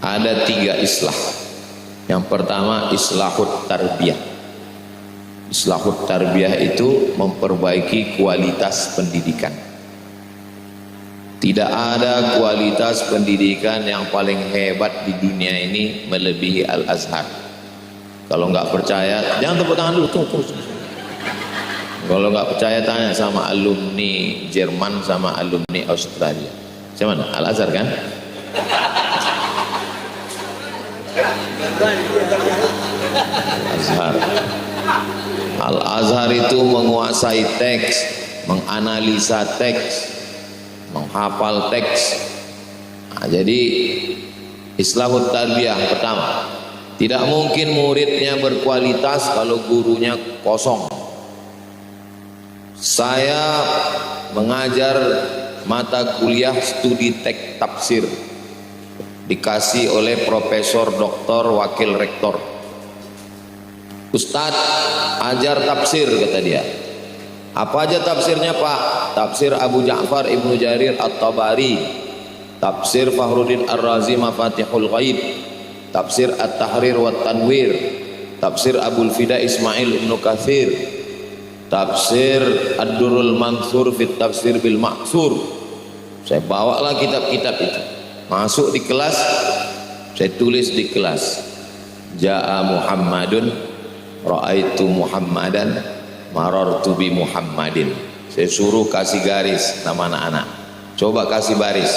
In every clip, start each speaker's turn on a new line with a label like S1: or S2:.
S1: Ada 3 islah. Yang pertama islahut tarbiyah. Islahut tarbiyah itu memperbaiki kualitas pendidikan. Tidak ada kualitas pendidikan yang paling hebat di dunia ini melebihi Al-Azhar. Kalau nggak percaya, jangan tepuk tangan dulu, terus. Kalau nggak percaya tanya sama alumni Jerman sama alumni Australia. Siapa? Al-Azhar kan? Al-Azhar. Al-Azhar itu menguasai teks, menganalisa teks, menghafal teks. Nah, jadi islahut tarbiyah pertama, tidak mungkin muridnya berkualitas kalau gurunya kosong. Saya mengajar mata kuliah studi teks tafsir, dikasih oleh Profesor Doktor Wakil Rektor. Ustadz, ajar tafsir, kata dia. Apa aja tafsirnya Pak? Tafsir Abu Ja'far Ibnu Jarir At-Tabari, tafsir Fakhruddin Ar-Razi Mafatihul Ghaib, tafsir At-Tahrir wa Tanwir, tafsir Abul Fida Ismail Ibnu Katsir, tafsir Ad-Durrul Mansur fit Tafsir bil Ma'sur. Saya bawalah kitab-kitab itu, masuk di kelas, saya tulis di kelas, Ja'a Muhammadun, Ra'aitu Muhammadan, Marartu bi Muhammadin. Saya suruh kasih garis nama anak-anak, coba kasih baris.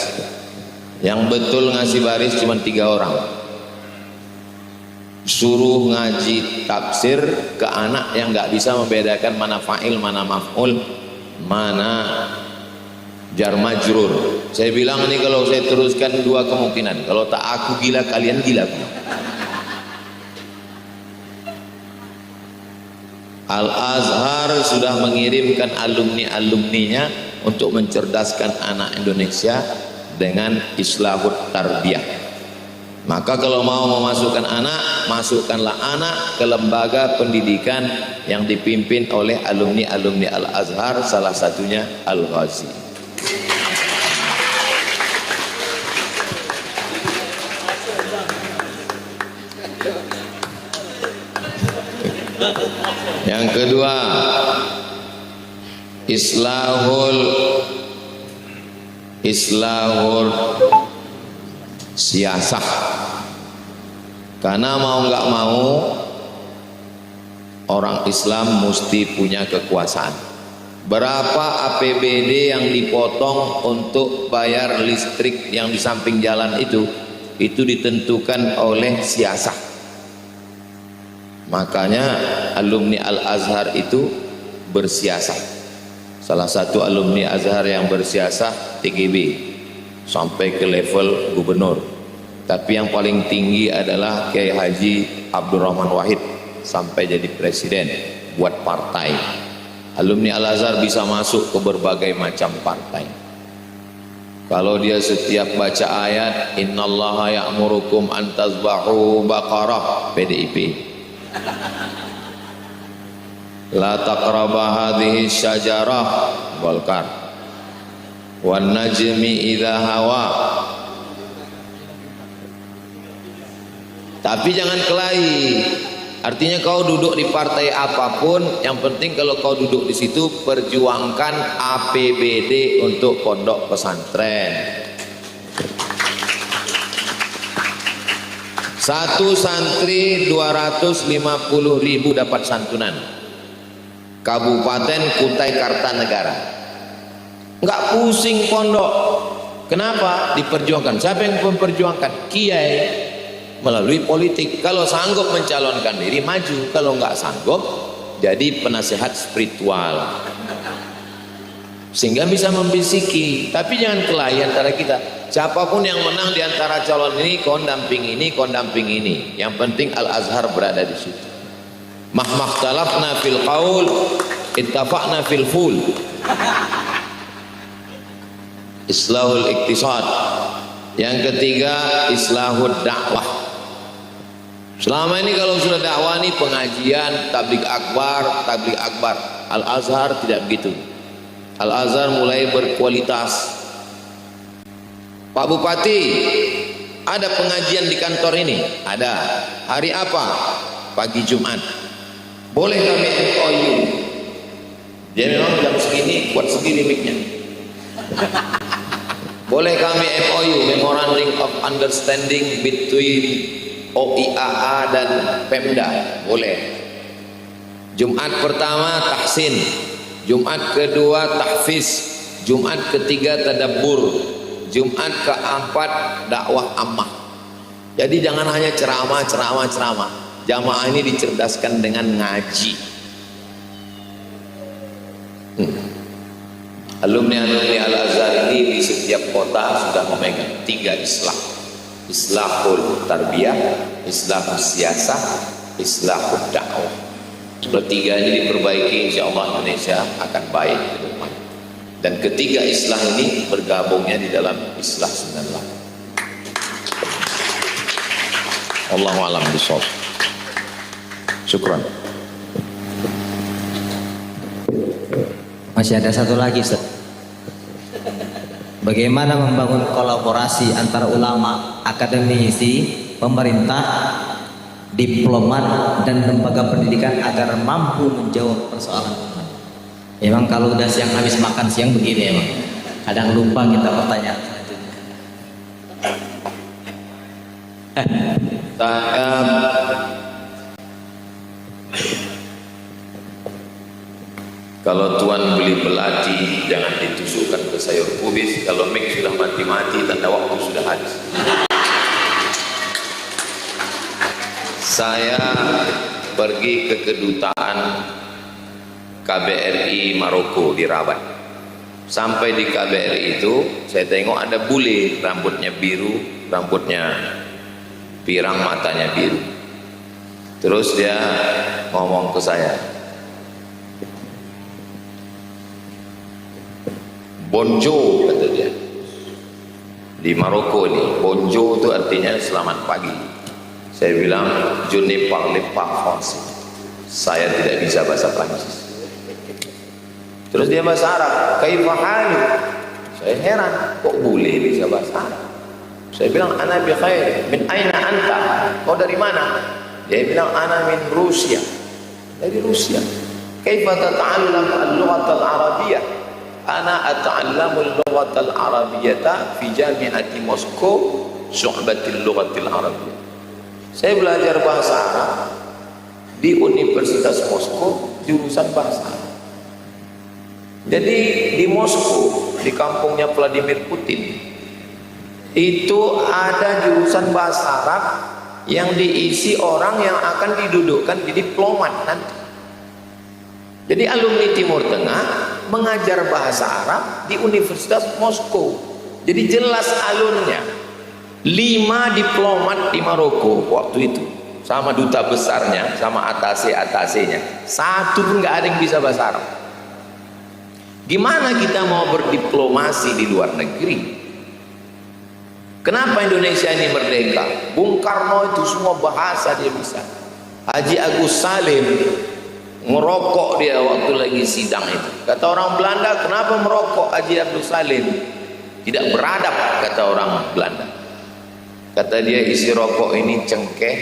S1: Yang betul ngasih baris cuma 3 orang. Suruh ngaji tafsir ke anak yang nggak bisa membedakan mana fa'il, mana maf'ul, mana jar majrur. Saya bilang ini kalau saya teruskan 2 kemungkinan, kalau tak aku gila, kalian gila. Al-Azhar sudah mengirimkan alumni-alumninya untuk mencerdaskan anak Indonesia dengan islahut tarbiyah. Maka kalau mau memasukkan anak, masukkanlah anak ke lembaga pendidikan yang dipimpin oleh alumni-alumni Al-Azhar, salah satunya Al-Ghazi. Yang kedua, islahul siasah. Karena mau nggak mau orang Islam mesti punya kekuasaan. Berapa APBD yang dipotong untuk bayar listrik yang di samping jalan itu ditentukan oleh siasah. Makanya alumni Al-Azhar itu bersiasat. Salah satu alumni Azhar yang bersiasat TGB sampai ke level gubernur. Tapi yang paling tinggi adalah Kiai Haji Abdurrahman Wahid sampai jadi presiden buat partai. Alumni Al-Azhar bisa masuk ke berbagai macam partai. Kalau dia setiap baca ayat innallaha ya'murukum an tazbahu baqarah, PDIP. La taqraba hadhihi syajarah, Golkar. Wan najmi idza hawa. Tapi jangan kelahi. Artinya kau duduk di partai apapun, yang penting kalau kau duduk di situ perjuangkan APBD untuk pondok pesantren. Satu santri 250.000 dapat santunan. Kabupaten Kutai Kartanegara. Enggak pusing pondok. Kenapa? Diperjuangkan. Siapa yang memperjuangkan? Kiai melalui politik. Kalau sanggup mencalonkan diri maju, kalau enggak sanggup jadi penasehat spiritual. Sehingga bisa membisiki. Tapi jangan kelahi antara kita. Siapapun yang menang di antara calon ini, kau damping ini. Yang penting Al-Azhar berada di situ. Mahmakhtalafna fil qaul, ittafaqna fil ful. Islahul iktisad. Yang ketiga, islahud dakwah. Selama ini kalau sudah dakwah ini pengajian, tabligh akbar. Al-Azhar tidak begitu. Al-Azhar mulai berkualitas. Pak Bupati, Ada pengajian di kantor ini? Ada. Hari apa? Pagi Jumat. Boleh kami MOU? Dia memang jam segini kuat segini mic-nya. Boleh kami MOU, Memorandum of Understanding between OIAA dan Pemda? Boleh. Jumat pertama tahsin, Jumat kedua tahfiz, Jumat ketiga tadabbur, Jumat keempat dakwah ammah. Jadi jangan hanya ceramah. Jamaah ini dicerdaskan dengan ngaji. Alumni Al-Azhar ini di setiap kota sudah memegang 3 islah. Islahul tarbiyah, islahul siyasah, islahul dakwah. Kalau 3 ini diperbaiki, insya Allah Indonesia akan baik ke depan. Dan ketiga islah ini bergabungnya di dalam islah 98. Allahu a'lam bishawab. Syukran.
S2: Masih ada satu lagi, Ustaz. Bagaimana membangun kolaborasi antara ulama, akademisi, pemerintah, diplomat, dan lembaga pendidikan agar mampu menjawab persoalan umat. Memang kalau udah siang habis makan siang begini emang. Kadang lupa kita pertanyaan selanjutnya.
S1: Kalau tuan beli belati, jangan ditusukkan ke sayur kubis. Kalau mik sudah mati-mati, tanda waktu sudah habis. Saya pergi ke kedutaan KBRI Maroko di Rabat. Sampai di KBRI itu, saya tengok ada bule, rambutnya biru, rambutnya pirang, matanya biru. Terus dia ngomong ke saya, bonjour, kata dia. Di Maroko ini, bonjour itu artinya selamat pagi. Saya bilang, je ne parle pas français. Saya tidak bisa bahasa Prancis. Terus dia bahasa Arab, kaifa haluk? Saya heran, kok boleh bisa bahasa Arab? Saya bilang, ana bi khair. Min aina anta? Kau dari mana? Dia bilang, ana min Rusia. Dari Rusia. Kaifa tata'allam al-lughat al-arabiyyah? Ana ata'allamu al-lughat al-arabiyyah fi jami'ati Moskow, syu'batil lughat al-arabiyyah. Saya belajar bahasa Arab di Universitas Moskow, jurusan bahasa Arab. Jadi di Moskow, di kampungnya Vladimir Putin, itu ada jurusan bahasa Arab yang diisi orang yang akan didudukkan di diplomat nanti. Jadi alumni Timur Tengah mengajar bahasa Arab di Universitas Moskow. Jadi jelas alunnya 5 diplomat di Maroko waktu itu, sama duta besarnya, sama atase-atasenya, satu pun nggak ada yang bisa bahasa Arab. Gimana kita mau berdiplomasi di luar negeri? Kenapa Indonesia ini merdeka? Bung Karno itu semua bahasa dia bisa. Haji Agus Salim ngerokok dia waktu lagi sidang itu. Kata orang Belanda, kenapa merokok Haji Agus Salim? Tidak beradab, kata orang Belanda. Kata dia, isi rokok ini cengkeh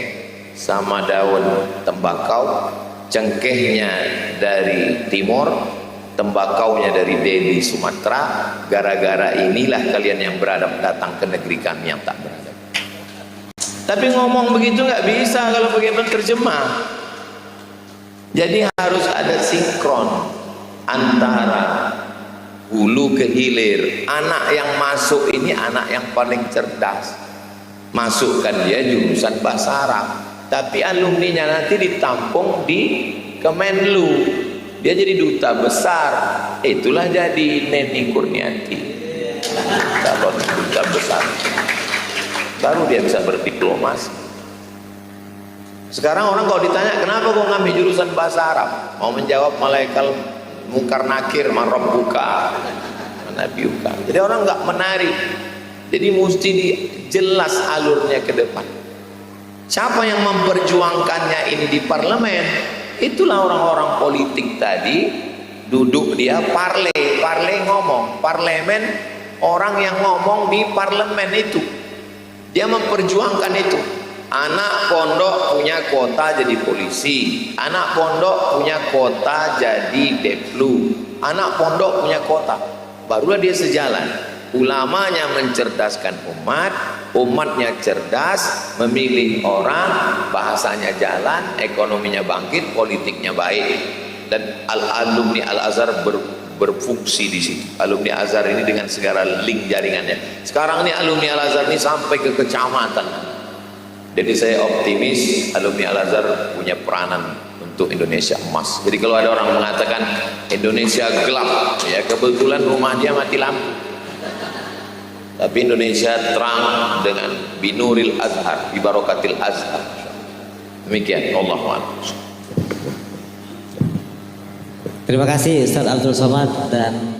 S1: sama daun tembakau. Cengkehnya dari timur, tembakaunya dari Delhi, Sumatera. Gara-gara inilah kalian yang beradab datang ke negeri kami yang tak beradab. Tapi ngomong begitu nggak bisa kalau pakai penerjemah. Jadi harus ada sinkron antara hulu ke hilir. Anak yang masuk ini anak yang paling cerdas. Masukkan dia jurusan bahasa Arab, tapi alumninya nanti ditampung di Kemenlu. Dia jadi duta besar. Itulah jadi Neni Kurniati, calon duta besar. Baru dia bisa berdiplomasi. Sekarang orang kalau ditanya, kenapa kau ngambil jurusan bahasa Arab? Mau menjawab malaikat mungkar nakir, man rabbuka, man nabiyuka. Jadi orang nggak menarik. Jadi mesti jelas alurnya ke depan. Siapa yang memperjuangkannya ini di parlemen? Itulah orang-orang politik tadi duduk dia parle ngomong, parlemen, orang yang ngomong di parlemen itu. Dia memperjuangkan itu. Anak pondok punya kota jadi polisi, anak pondok punya kota jadi deplu, anak pondok punya kota, barulah dia sejalan. Ulamanya mencerdaskan umat, umatnya cerdas, memilih orang, bahasanya jalan, ekonominya bangkit, politiknya baik. Dan alumni Al-Azhar berfungsi di situ. Alumni Azhar ini dengan segala link jaringannya. Sekarang ini alumni Al-Azhar ini sampai ke kecamatan. Jadi saya optimis alumni Al-Azhar punya peranan untuk Indonesia emas. Jadi kalau ada orang mengatakan Indonesia gelap, ya kebetulan rumah dia mati lampu. Tapi Indonesia terang dengan binuril azhar, bibarokatil azhar. Demikian, Allahu a'lam.
S2: Terima kasih Ustaz Abdul Somad dan